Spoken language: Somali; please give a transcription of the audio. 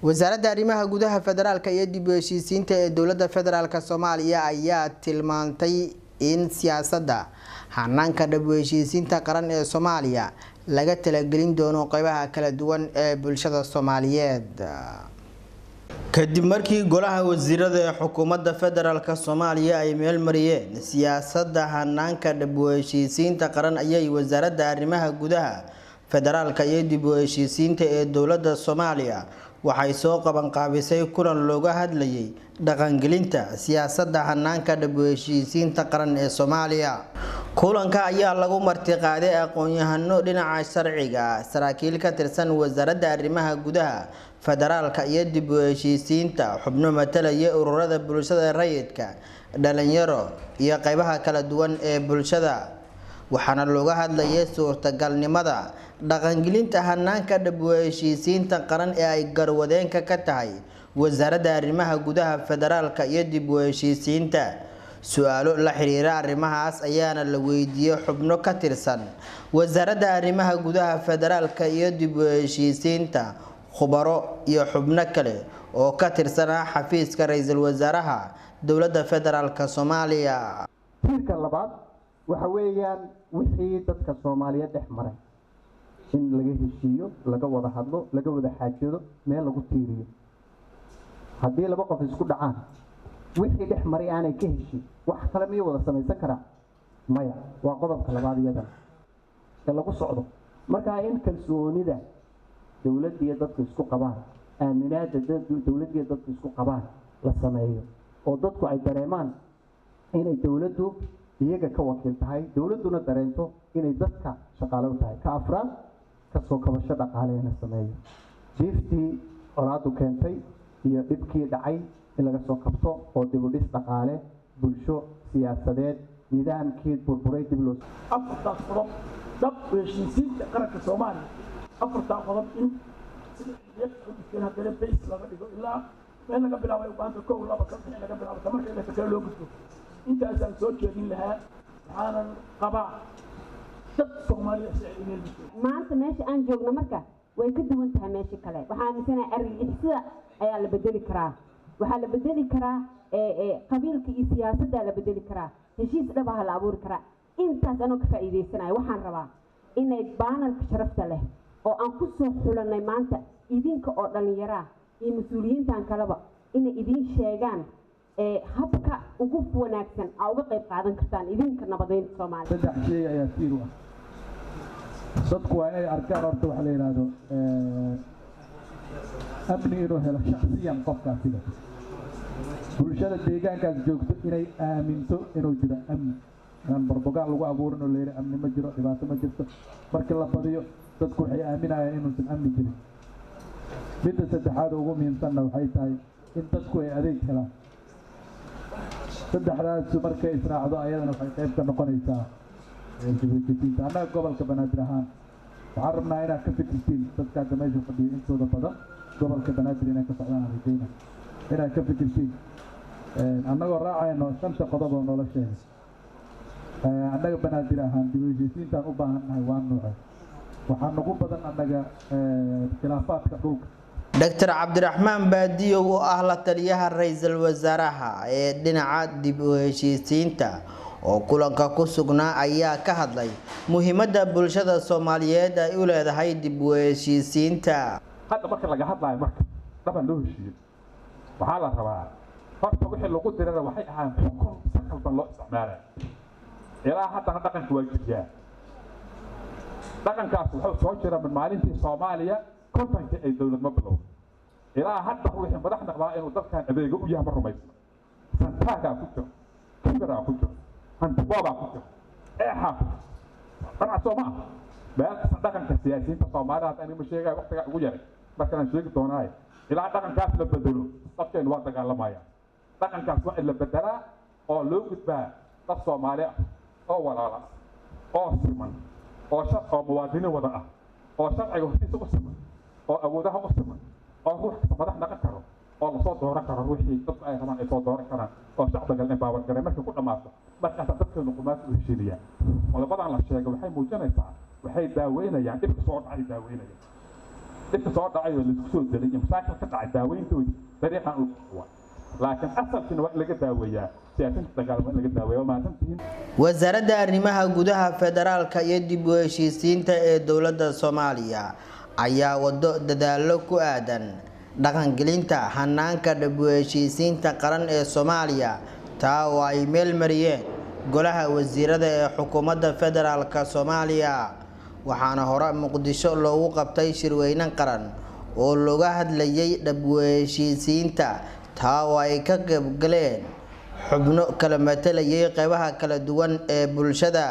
wasaaradda arrimaha gudaha federaalka iyo dib u heshiisiinta ee dowladda federaalka Soomaaliya ayaa tilmaantay in siyaasadda hanaanka dib u heshiisiinta qaran ee Soomaaliya laga talagelin doono qaybaha kala duwan ee bulshada Soomaaliyeed kadib markii golaha wasiirada ee xukuumadda federaalka Soomaaliya ay meel mariyeen siyaasadda hanaanka dib u heshiisiinta qaran ayay wasaaradda arrimaha gudaha federaalka iyo dib u heshiisiinta ee dowladda Soomaaliya waxay soo qaban qaabisay kulan looga hadlayay dhaqangelinta siyaasadda hanaanka dib u heshiisiinta qaran ee Soomaaliya kulanka ayaa lagu martiqaaday aqoon-yahano dhinaca sharciga saraakiil ka tirsan wasaaradda arrimaha gudaha federaalka iyo dib u heshiisiinta xubno matalaya ururada bulshada rayidka dhalinyaro iyo qaybaha kala duwan ee bulshada waxaana looga hadlayay suurtagalnimada dhaqangelinta hanaanka dib u heshiisiinta qaran ee ay garwadeenka ka tahay wasaaradda arrimaha gudaha federaalka iyo dib u heshiisiinta su'aalo la xiriira arrimahaas ayaana la weydiiyay xubno ka tirsan wasaaradda arrimaha gudaha federaalka iyo dib u heshiisiinta khubaro iyo xubno kale oo ka tirsan xafiiska ra'iisul wasaaraha dowladda federaalka Soomaaliya tirka labaad waxa weeyaan wixii dadka Soomaaliyeed dhex maray in laga heshiiyo laga wada hadlo laga wada xaajado meel lagu tiiriyo haddii laba qof isku dhacaan wixii dhex maray aanay ka heshiin wax kale ma wada samaysan karaa maya waa qodobka labaad iyada ee lagu socdo marka in kalsoonida dawladda iyo dadku isku qabaan aaminaadda dawladda iyo dadku isku qabaan la sameeyo oo dadku ay dareemaan inay dawladdu iyaga ka wakiil tahay dawladduna dareento inay dadka shaqaale u tahay ka afraad ka soo kabasho dhaqaale la sameeyo diiftii colaadu keentay iyo dhibkii dhacay in laga soo kabto oo dib u dhis dhaqaale bulsho siyaasadeed nidaamkii burburay dib loo afarta qodob dab heshiisiinta qaranka Soomaaliya afarta qodob in sidii hadda base laga dhigo ilaa meel laga bilaabo baanta koow laba ka bixin laga bilaabo markii la fakaro loo gudbo intaas aan soo jeedin lahaa waxaan qabaa dad Soomaaliya maanta meesha aan joogno marka way ka duwan tahay meesha kale waxaan miisanahay argagixisada ayaa la bedeli karaa waxaa la bedeli karaa qabiilka iyo siyaasadda la bedeli karaa heshiis dhab ah la abuuri karaa intaas anoo ka faa'iideysanayo waxaan rabaa inay baanalka sharafta leh oo aan ku soo xulanay maanta idinka oo dhalinyaro iyo mas'uuliyiintan kaleba inay idin sheegaan habka ugu wanaagsan oo uga qayb qaadan kartaan idinka nabadeynta Soomaaliya saddex shay ayaa tiir ah dadku waa inay arkaan horta waxa la yiraahdo amni inuu helo shakhsiyan qofkaasiga bulshada deegaankaas joogto inay aaminto inuu jiro amni aan barbogaan lagu abuurin oo leeyahay amni ma jiro dhibaato ma jirto markii la badiyo dadku waxay aaminayaan inuusan amni jirin midda saddexaad ugu muhiimsanna waxay tahay in dadku ay adeeg helaan saddexdaas markay israacdo ayadana waxay qayb ka noqonaysaa dibadejinta annaga gobolka banaadir ahaan waxaan rabnaa inaad ka fikirtiin dadka hadda meesha fadhiya intooda badan gobolka banaadir inay ka socdaan aragayna inaad ka fikirtiin annagoo raacayno shanta qodob oo nolosheeda annaga banaadir ahaan dibadejintaan u baahannahay waa noocay waxaan ugu badan annaga khilaafaadka dhulka Dr. Cabdiraxmaan Baadiyo oo ah la taliyaha ra'iisul wasaaraha ee dhinaca dib u heshiisiinta oo kulanka ku sugnaa ayaa ka hadlay muhiimadda bulshada Soomaaliyeed ay u leedahay dib u heshiisiinta hadda marka laga hadlayo marka dhaban loo heshiiyo waxaa la rabaa horta wixii lagu dirada waxay ahaan xukun si qaldan loo isticmaalay ilaa haddana dhaqanka waa jiryaa dhaqankaas wuxuu soo jira min maalintii Soomaaliya kontanka ay dawlad ma bilow ilaa hadda wixii madax noqdaa inuu dadkan adeega u yahay ma rumaysna santaga ku jiro kibra ku jiro antiboba ku jiro eexa ana Soomaa baa dhaqanka siyaasiyiinta Soomaaliya aan ma sheegay waqtiga ugu yaray marka aan sheegi doonaay ilaa dhaqankaas la bedelo dadkeen waa dagaalamaya dhaqankaas waa in la bedelaa oo loo gudbaa dad Soomaali ah oo walaala oo siman oo shaqo oo muwaadiniin wada ah oo sharciga hortiisa u siman oo awoodaha u siman oo ruux madax naga karo oo la soo dooran karo ruuxii dadku ay rabaan ay soo dooran karaan oo shacbiga in baabar garay markii ku dhamaato markaas dadkeenu qumaas u heshiinayaan qodobadan la sheegay waxay muujinaysaa waxay daaweynayaan dhibka soo dhacay daaweynayaan dhibka soo dhacay oo laisku soo delay iyo mashaakil ka dhacay daaweyntoodii dariiqan u waa laakiin asalkiina waa laga daaweeyaa siyaasadda dagaal waa laga daaweeyaa maasantiin wasaaradda arrimaha gudaha federaalka iyo dib u heshiisiinta ee dowladda Soomaaliya ayaa wado dadaalo ku aadan dhaqangelinta hanaanka dib u heshiisiinta qaran ee Soomaaliya taa oo ay meel mariyeen golaha wasiirada ee xukuumadda federaalka Soomaaliya waxaana hore Muqdisho loogu qabtay shirweyne qaran oo looga hadlayay dib u heshiisiinta taa oo ay ka qayb galeen xubno kala matalayay qaybaha kala duwan ee bulshada.